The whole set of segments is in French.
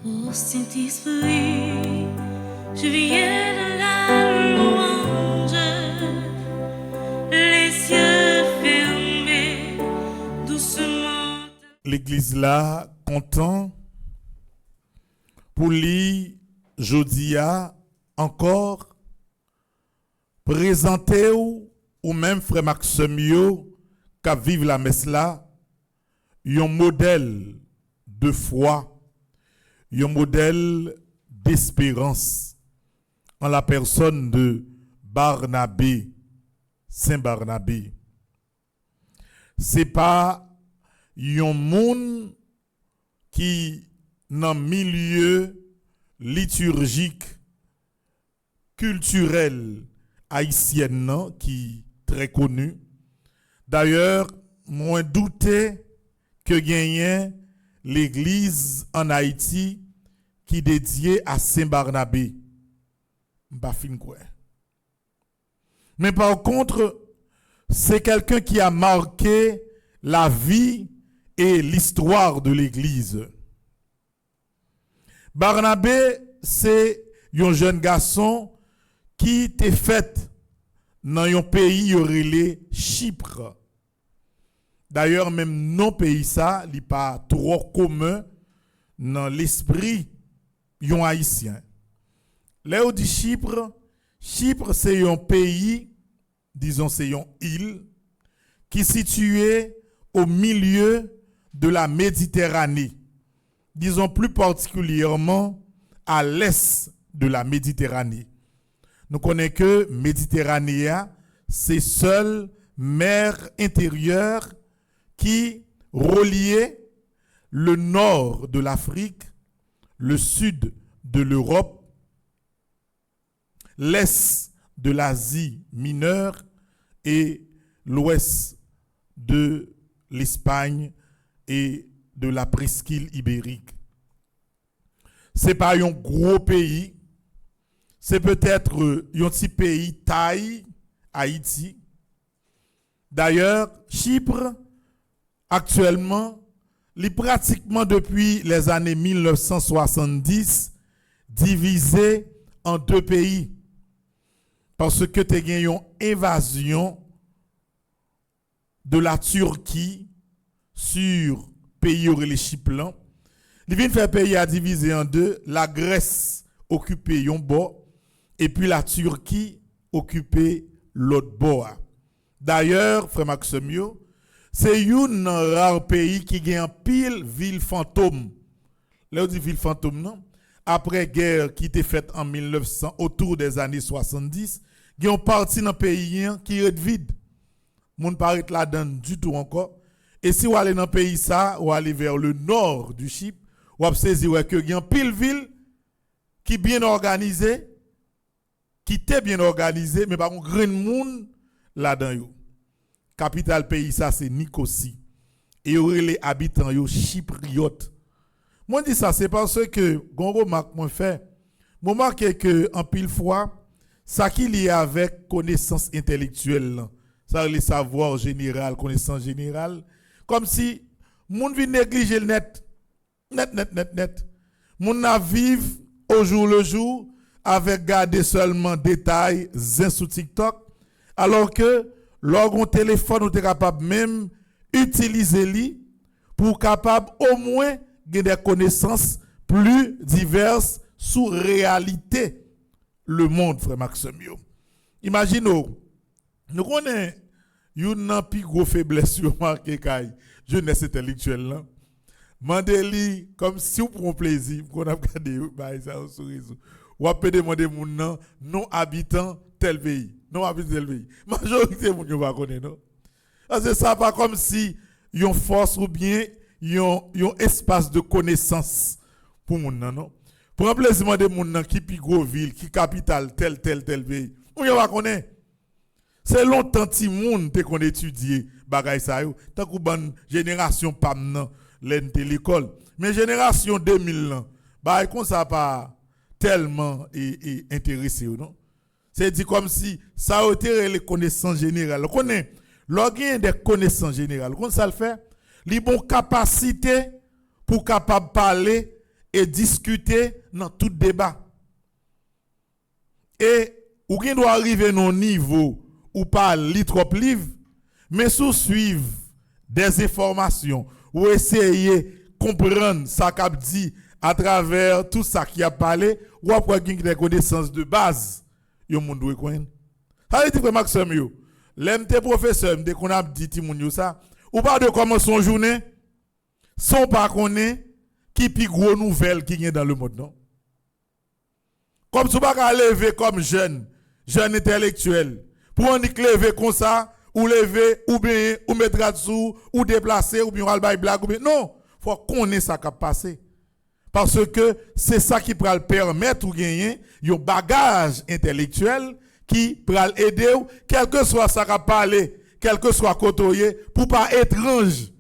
Ô Saint-Esprit, je viens de la louange, les yeux fermés, doucement. L'église là, content pour lui, jodia encore présenter ou même frère Maxime yo qui vivent la messe là, un modèle de foi, un modèle d'espérance en la personne de Barnabé, Saint Barnabé. C'est pas un monde qui dans milieu liturgique culturel haïtien qui très connu. D'ailleurs, moins douté que gagnait l'église en Haïti qui dédiée à Saint Barnabé. Pas fin quoi. Mais par contre, c'est quelqu'un qui a marqué la vie et l'histoire de l'église. Barnabé, c'est un jeune garçon qui était fait dans un pays relé Chypre. D'ailleurs, même non pays ça, il n'est pas trop commun dans l'esprit yon haïtien. Là où dit Chypre, Chypre c'est un pays, disons c'est une île qui est située au milieu de la Méditerranée. Disons plus particulièrement à l'est de la Méditerranée. Nous connaissons que Méditerranée, c'est seule mer intérieure qui reliait le nord de l'Afrique, le sud de l'Europe, l'est de l'Asie mineure et l'ouest de l'Espagne et de la presqu'île ibérique. C'est pas un gros pays, c'est peut-être un petit pays taille, Haïti. D'ailleurs, Chypre, actuellement, est pratiquement depuis les années 1970 divisé en deux pays. Parce que tu as eu une invasion de la Turquie sur pays où les Chypres. Il vient faire pays à diviser en deux. La Grèce occupait un bord et puis la Turquie occupait l'autre bord. D'ailleurs, frère Maxime, c'est un rare pays qui a un pile ville fantôme. Là, on dit ville fantôme, non? Après guerre qui était faite en 1900, autour des années 70, il y a une partie dans le pays qui est vide. Moun paraît là-dedans du tout encore. Et si vous allez dans le pays ça, vous allez vers le nord du Chypre, vous allez saisir que il y a pile ville qui est bien organisée, qui était bien organisée, mais par contre, grand monde là-dedans. Capitale pays ça c'est Nicosie. Et les habitants yo chypriotes. Moi dis ça c'est parce que gon remarque moi fait. Moi marque que en pile fois ça qui lié avec connaissance intellectuelle, ça le savoir général, connaissance générale, comme si moun vi négliger le net. Moun na vive au jour le jour avec garder seulement détails zin sur TikTok alors que lorsqu'on téléphone on est capable même utiliser li pour capable au moins gagner des connaissances plus diverses sur réalité le monde frère Maxime. Imaginez nous connaissons une plus grosse faiblesse sur marqué kay jeunesse intellectuelle là. Mandeli comme si vous prend plaisir qu'on a regardé bah ça sur réseau. Ou peut demander mon non habitant tel pays. Non habitant tel pays. Majorité moun yo pas connaît non. C'est ça pas comme si yon force ou bien yon espace de connaissance pour moun non. Prend plaisir demander moun qui pi gros ville, qui capitale tel pays. Ou yo pas connaît. C'est longtemps ti moun te qu'on étudier bagay ça yo. Tant que bonne génération pam nan l'ente l'école. Mais génération 2000 là, bah comme ça pas tellement intéressé non. C'est dit comme si ça a été les connaissances générales. On connaît l'organe des connaissances générales. Comment ça le fait? Les bonnes capacités pour capable parler et discuter dans tout débat. Et ou qui doit arriver à un niveau ou pas lire trop livre, mais sous suivre des informations ou essayer de comprendre ça qu'a dit à travers tout ça qui a parlé, ou après des connaissances de base, yo monde doit connaître. Ça veut dire que Maxime yo, l'MT professeur, dès qu'on a dit ti moun yo ça, ou pas de comment son journée, son pas connaît qui pi gros nouvelle qui est dans le monde non. Comme si pas qu'à lever comme jeune intellectuel, pour on dit lever comme ça, ou lever, ou bien, ou mettre dessous, ou déplacer, ou bien on va blague, ou bien, non, faut connaître ça qui a passé. Parce que c'est ça qui peut le permettre ou gagner un bagage intellectuel qui peut aider, quel que soit ça qui a parlé, quel que soit côtoyé, pour pas étrange,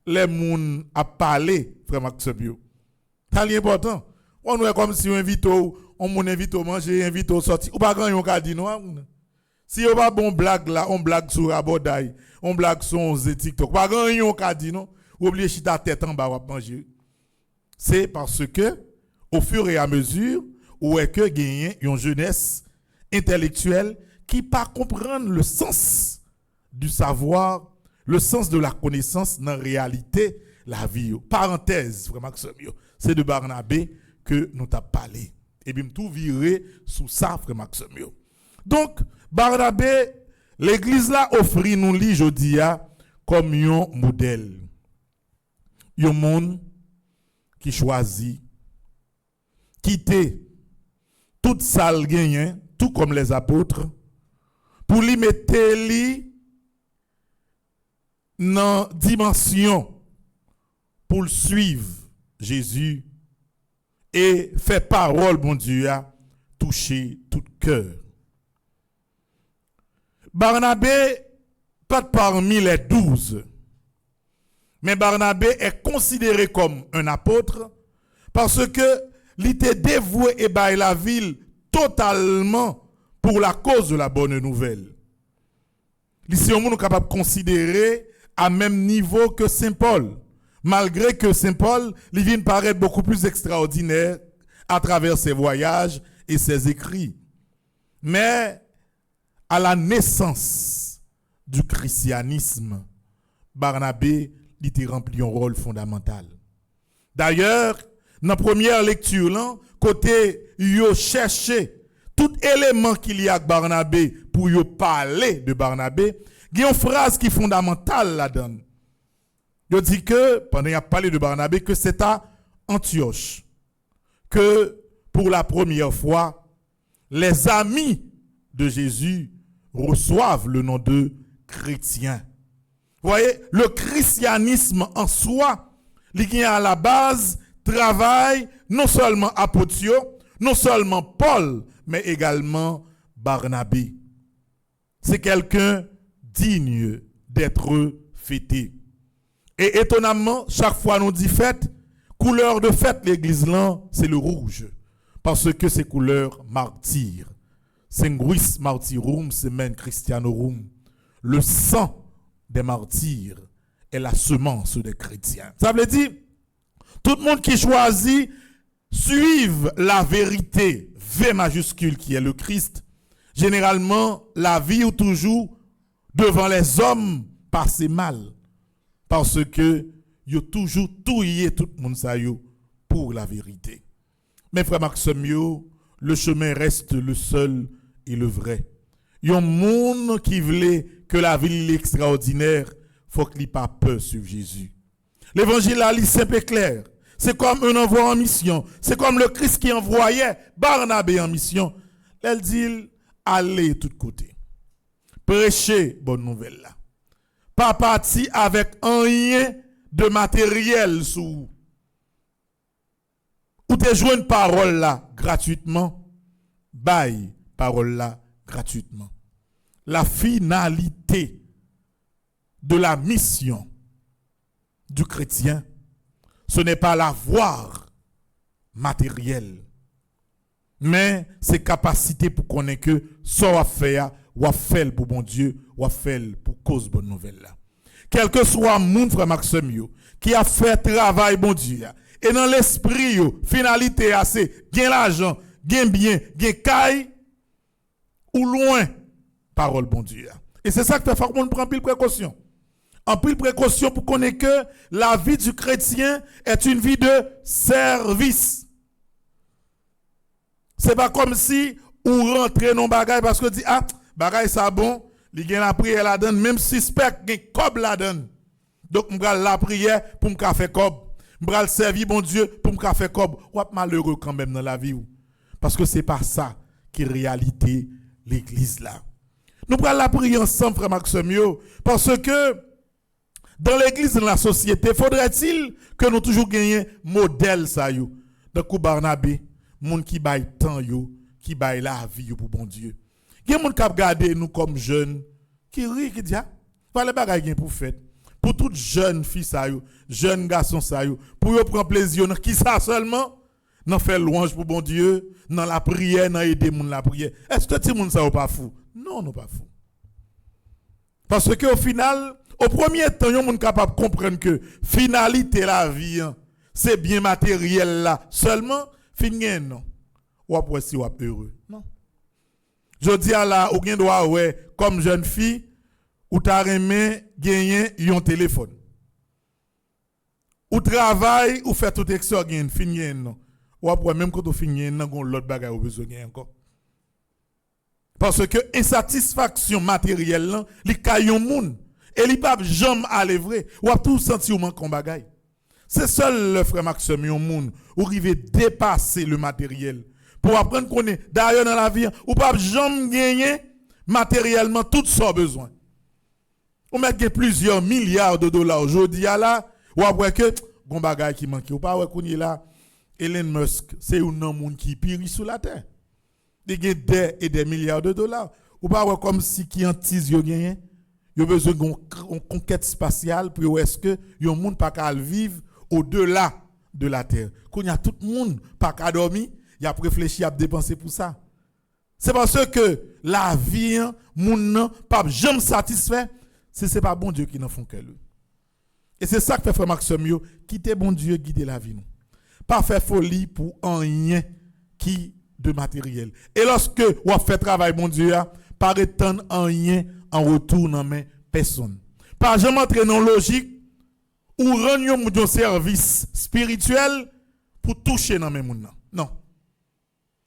les gens à parler, frère Maxime. C'est important. On est comme si on invite à manger, invite à sortir. Ou pas grand yon ka di non. Si on pas bon blague là, on blague sur Raboday, on blague sur TikTok. Pas grand yon ka di non. Oubliez chita tête en bas ou manger. C'est parce que au fur et à mesure où est que gagner une jeunesse intellectuelle qui pas comprendre le sens du savoir, le sens de la connaissance dans la réalité la vie. Parenthèse, vraiment c'est de Barnabé que nous t'a parlé. Et bien tout viré sous ça, frère Maxime. Donc, Barnabé, l'église là offre nous li jodia comme un modèle. Un monde qui choisit quitter toute salle gagnée, tout comme les apôtres, pour lui mettre li dans dimension pour le suivre Jésus et faire parole, bon Dieu, à toucher tout cœur. Barnabé, pas parmi les 12, mais Barnabé est considéré comme un apôtre parce que il était dévoué et bail la ville totalement pour la cause de la bonne nouvelle. Ici, on est capable de considérer à même niveau que Saint Paul. Malgré que Saint Paul, il vient paraître beaucoup plus extraordinaire à travers ses voyages et ses écrits. Mais à la naissance du christianisme, Barnabé était rempli un rôle fondamental. D'ailleurs, dans la première lecture, là, côté yo chercher tout élément qu'il y a avec Barnabé pour yo parler de Barnabé, il y a une phrase qui est fondamentale là-dedans. Il dit que, pendant qu'il a parlé de Barnabé, que c'est à Antioche que, pour la première fois, les amis de Jésus reçoivent le nom de chrétiens. Vous voyez, le christianisme en soi, il y a à la base, travaille non seulement Apotio, non seulement Paul, mais également Barnabé. C'est quelqu'un digne d'être fêté. Et étonnamment, chaque fois nous dit fête, couleur de fête l'église là, c'est le rouge. Parce que c'est couleur martyr. Sanguis martyrum semen Christianorum. Le sang des martyrs est la semence des chrétiens. Ça veut dire, tout le monde qui choisit suivre la vérité, V majuscule qui est le Christ, généralement, la vie ou toujours devant les hommes passe mal. Parce que yo toujours touillé tout le monde ça yo pour la vérité. Mais frère Maxime yo, le chemin reste le seul et le vrai. Yon monde qui voulait que la vie extraordinaire, faut qu'il n'ait pas peur sur Jésus. L'évangile là, il est simple et clair. C'est comme un envoi en mission. C'est comme le Christ qui envoyait Barnabé en mission. Elle dit, allez de tous côtés. Prêchez bonne nouvelle là. Pas parti avec un rien de matériel sous. Ou te joué une parole là gratuitement. Bye, parole là gratuitement. La finalité de la mission du chrétien, ce n'est pas l'avoir matériel, mais ses capacités pour connaître que ça va faire, ou à faire pour bon Dieu, ou à faire pour cause bonne nouvelle là. Quel que soit mon frère Maxime qui a fait travail bon Dieu et dans l'esprit yo, finalité assez, gain l'argent, gain bien, gain caille ou loin parole bon Dieu. Et c'est ça que fait faut qu'on prend pile précaution. En pile précaution pour connaître que la vie du chrétien est une vie de service. C'est pas comme si ou rentrer dans bagage parce que dit ah bagage ça bon, li gen la prière la donne même suspect gen cob la donne. Donc m'bral la prière pour m'ka faire cob. M'bral servir bon Dieu pour m'ka faire cob. Ou malheureux quand même dans la vie ou. Parce que c'est pas ça qui est réalité l'église là. Nous prenons la prière ensemble frère Maxime parce que dans l'église dans la société faudrait-il que nous toujours gagnions modèle ça yo. Donc Barnabé, monde qui baille temps yo, qui baille la vie yo pour bon Dieu. Il y a monde qui regarde nous comme jeunes qui rit qui dit ah, voilà bagay gen pour fête. Pour toute jeune fille ça yo, jeune garçon ça yo, pour yo prendre plaisir dans qui ça seulement nan faire louange pour bon Dieu, dans la prière, dans aider moun la prière. Est-ce que ti moun ça ou pas fou? Non, non pas fou. Parce que au final, au premier temps, yon moun capable de comprendre que finalité la vie, c'est bien matériel là. Seulement, fin non. Ou après si ou heureux. Non. Je dis à la, ou gen doit ouais, comme jeune fille, ou ta remè gagner yon téléphone. Ou travail, ou fait tout extra gen, fin non. Ou après même quand on finit, non gon l'autre bagay ou besoin encore. Parce que insatisfaction matérielle là, li kayon moun et li pa jamais aller vrai, ou a tout senti ou manque bagay. C'est seul le frère Maxime yon moun ou rive dépasser le matériel pour apprendre qu'on est d'ailleurs dans la vie ou pas jamais gagner matériellement tout son besoin. On met plusieurs milliards de dollars aujourd'hui là, ou après que gon bagay qui manque ou pas ouais qu'on est là. Elon Musk, c'est un homme qui pire sous la terre. Il y a des et des milliards de dollars. Ou pas comme si qui en tise yo gagné. Yo besoin d'une conquête spatiale pour est-ce que yon monde pas qu'à vivre au-delà de la terre. Quand y a tout le monde pas qu'à dormir, il a réfléchi à dépenser pour ça. C'est parce que la vie moun nan pas jamais satisfait, c'est pas bon Dieu qui n'en font que lui. Et c'est ça que fait frère Maxime yo, quitter bon Dieu guider la vie nous. Pas faire folie pour un rien qui de matériel. Et lorsque vous fait travail bon Dieu, pas retendre un rien en retour dans main personne. Pas jamais entrer dans logique ou rendre un service spirituel pour toucher dans main moun. Non.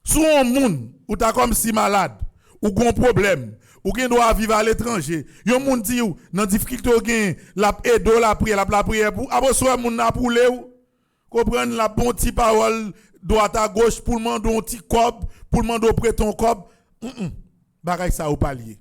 Sous un monde ou t'as comme si malade ou gon problème ou gen doit vivre à l'étranger, yon moun di ou dans difficulté ou gen la aide la prière pour après soit moun na pour le ou comprendre la bon petit parole droite à gauche pour demander un petit cob, pour demander prêt ton cob. Bagay ça ou pas lié.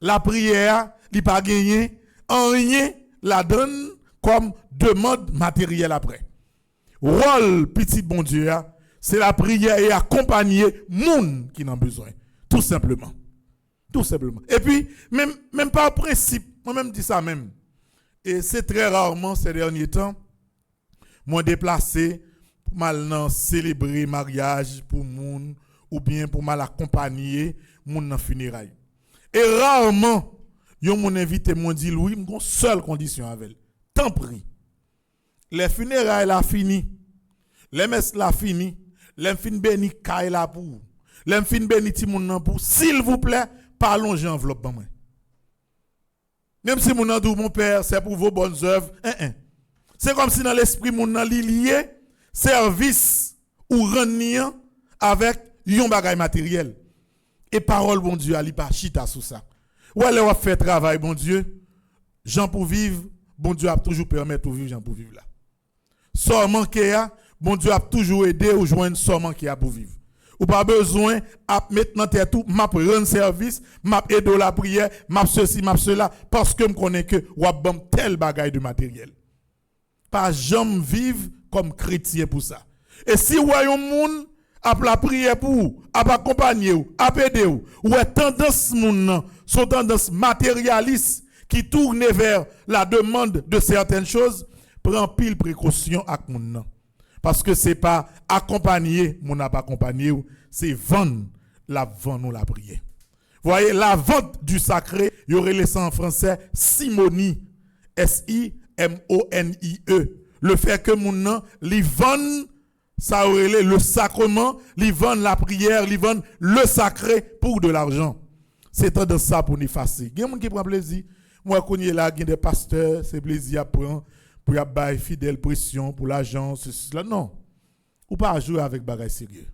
La prière, li pas gagné en rien la donne comme demande matérielle après. Rôle petit bon Dieu, c'est la prière et accompagner moun qui n'en besoin. Tout simplement. Tout simplement. Et puis, même par principe, moi-même dis ça même. Et c'est très rarement ces derniers temps, moi déplacé pour mal célébrer mariage pour moun ou bien pour mal accompagner moun dans funérailles. Et rarement, yon moun invité moun dit oui, m'gon seule condition avec. Tant pris. Les funérailles la fini. Les messes la fini. Les fin béni kay la pour. Les fin béni ti moun nan pour. S'il vous plaît, parlons enveloppe ban moi. Même si mon andou mon père, c'est pour vos bonnes œuvres. C'est comme si dans l'esprit mon nan li lié service ou reniant avec yon bagay matériel. Et parole bon Dieu ali pas chita sous ça. Ou elle a fait travail bon Dieu. Jean pour vivre, bon Dieu a toujours permettre de vivre Jean pour vivre là. Sort manqué a, bon Dieu a toujours aidé ou joindre sort manqué a pour vivre. Ou pas besoin à mettre dans tête tout, m'a rendre service, m'a aider la prière, m'a ceci, m'a cela parce que me connais que ou a bon tel bagay de matériel. Pas jamais vivre comme chrétien pour ça. Et si ou a yon moun a la prière pour a accompagner ou a aider ou est tendance moun son tendance matérialiste qui tourne vers la demande de certaines choses, prend pile précaution avec moun nan. Parce que c'est pas accompagner, mon n'a pas accompagné, c'est vendre la vente ou la prière. Voyez, la vente du sacré, il y aurait laissé en français simonie, S-I-M-O-N-I-E. le fait que moun nan li vend ça le sacrement, li vend la prière, li vend le sacré pour de l'argent. C'est tendance ça pour nous effacer. Il y a des gens qui prennent plaisir. Moi, quand il y a des pasteurs, c'est plaisir à prendre pour y avoir fidèle pression pour l'argent, ceci, là. Non. Ou pas jouer avec bagay sérieux.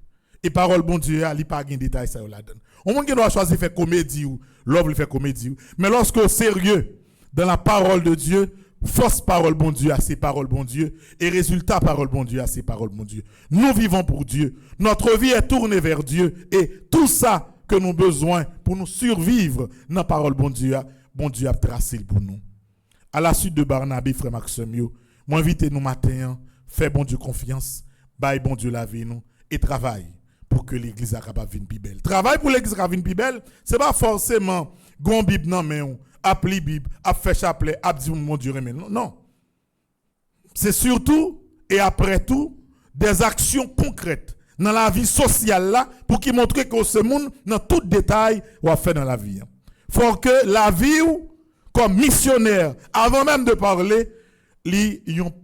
Et parole bon Dieu, il n'y a pas de détail ça la donne. On monde qui doit choisir faire comédie ou l'homme fait comédie. Mais lorsque au sérieux dans la parole de Dieu, force parole bon Dieu à ses paroles bon Dieu et résultat parole bon Dieu à ses paroles bon Dieu. Nous vivons pour Dieu. Notre vie est tournée vers Dieu et tout ça que nous avons besoin pour nous survivre dans la parole bon Dieu a tracé pour nous. À la suite de Barnabé, frère Maxime, moi invite nous matin, fais bon Dieu confiance, baille bon Dieu la vie nous et travaille pour que l'église a capable de plus belle. Travail pour l'église a plus belle, c'est pas forcément gon Bible non mais appli Bible, a fait chapelet, a dit mon Dieu remet. Non. C'est surtout et après tout des actions concrètes dans la vie sociale là pour qui montre que ce monde dans tout détail ou fait dans la vie. Faut que la vie comme missionnaire avant même de parler, li yon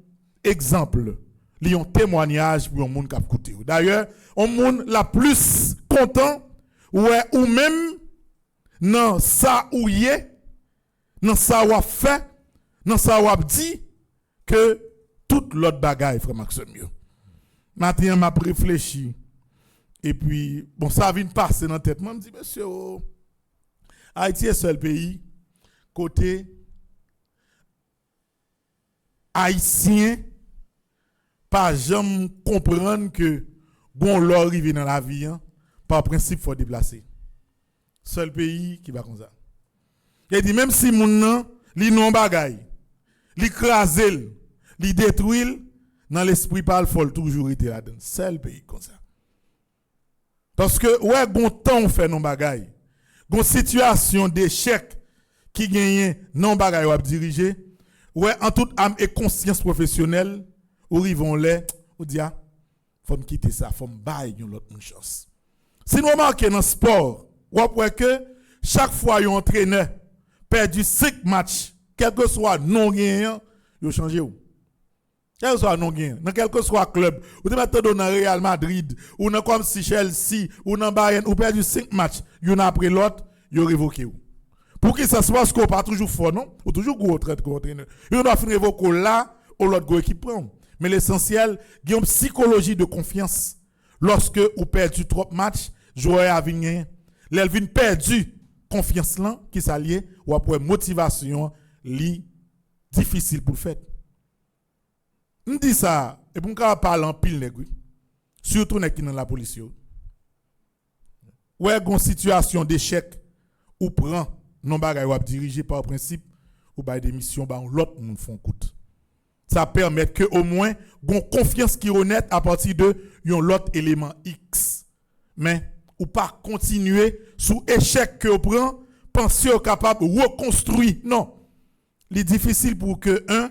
exemple, li yon témoignage pour un monde qui a écouté. D'ailleurs, un monde la plus content ouais ou même dans ça ou yé, dans ça ou fait, dans ça ou dit que toute l'autre bagaille frère Maxime. Maintenant m'a réfléchi et puis bon ça vient passer dans tête moi me dit monsieur Haïti est seul pays côté haïtien pas jamais comprendre que bon l'or arrive dans la vie hein, par principe faut déplacer. Seul pays qui va comme ça. Il dit même si moun nan li non bagay, li krasel, li détruit dans l'esprit parle faut toujours être là-dedans. Seul pays comme ça. Parce que ouais bon temps fait non bagay. Gon situation d'échec qui gagne non bagay ou diriger, ouais en toute âme et conscience professionnelle, ou rivon les, ou dia faut me quitter ça, faut me bailler une autre chance. Si nous remarquons dans le sport, ou après que chaque fois un entraîneur perdu 5 matchs, quel que soit non gagnant, il change où? Quel que soit non gagnant, dans quel que soit club, ou te mettre dans Real Madrid, ou dans comme si Chelsea, ou dans Bayern, ou perdu 5 matchs, yon après l'autre, yon révoqué ou. Pour que ça se passe qu'on pas toujours fort non, ou toujours gros traite comme entraîneur. Yon doit finir révoquer là, ou l'autre go équipe prend. Mais l'essentiel, il y a une psychologie de confiance. Lorsque ou perdu trop matchs, joueur a venir, l'elvin perdu confiance là qui s'allie ou après motivation li difficile pour le faire. On dit ça et pour qu'on parle en pile nèg surtout nèg qui dans la police yo. Ouais gon situation d'échec ou prend non bagay ou dirigé par principe ou by des missions ba l'autre moun font coûte. Ça permet que au moins gon confiance qui honnête à partir de yon l'autre élément X. Mais ou pas continuer sous échec que vous prenez, penser capable de reconstruire. Non. C'est difficile pour que un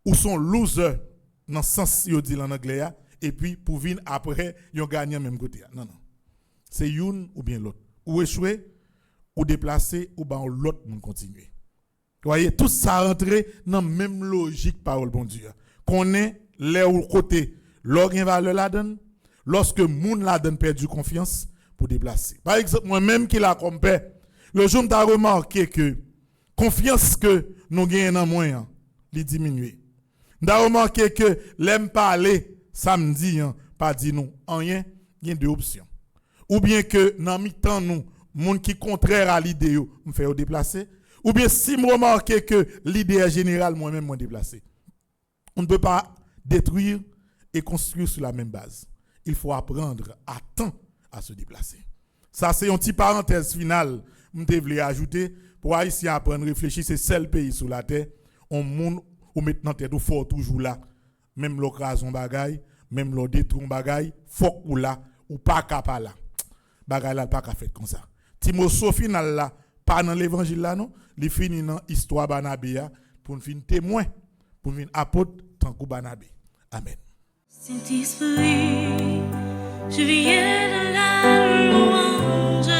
ou son loser dans le sens yo dit en anglais et puis pour venir après yon gagnant même côté. Non non. C'est une ou bien l'autre. Ou échouer ou déplacer ou ben l'autre moun continuer. Vous voyez tout ça rentrer dans même logique parole bon Dieu. Qu'on est là ou côté l'organe valeur la donne lorsque moun la donne perdu confiance pour déplacer. Par exemple, moi-même qui la compère, le jour où tu as remarqué que confiance que nous gagnons dans moyen, il diminue. Tu as remarqué que l'aime parler samedi, pas dit nous, rien, il y a deux options. Ou bien que dans mi-temps nous, monde qui contraire à l'idée, me fait déplacer. Ou bien si je remarque que l'idée est générale, moi-même, moi déplacer. On ne peut pas détruire et construire sur la même base. Il faut apprendre à temps à se déplacer. Ça, c'est une petite parenthèse finale que je voulais ajouter pour Haïtiens apprendre à réfléchir. C'est le seul pays sur la terre où monde ou maintenant tête ou fort toujours là. Même l'occasion bagaille, même le détruit bagaille, faut ou là ou pas capable là. Bagaille là pas fait comme ça. Timothée final là, pas dans l'évangile là non, il finit dans histoire Barnabé pour nous finir témoin, pour nous apôtre tant que Barnabé. Amen. Saint-Esprit, je viens de la louange.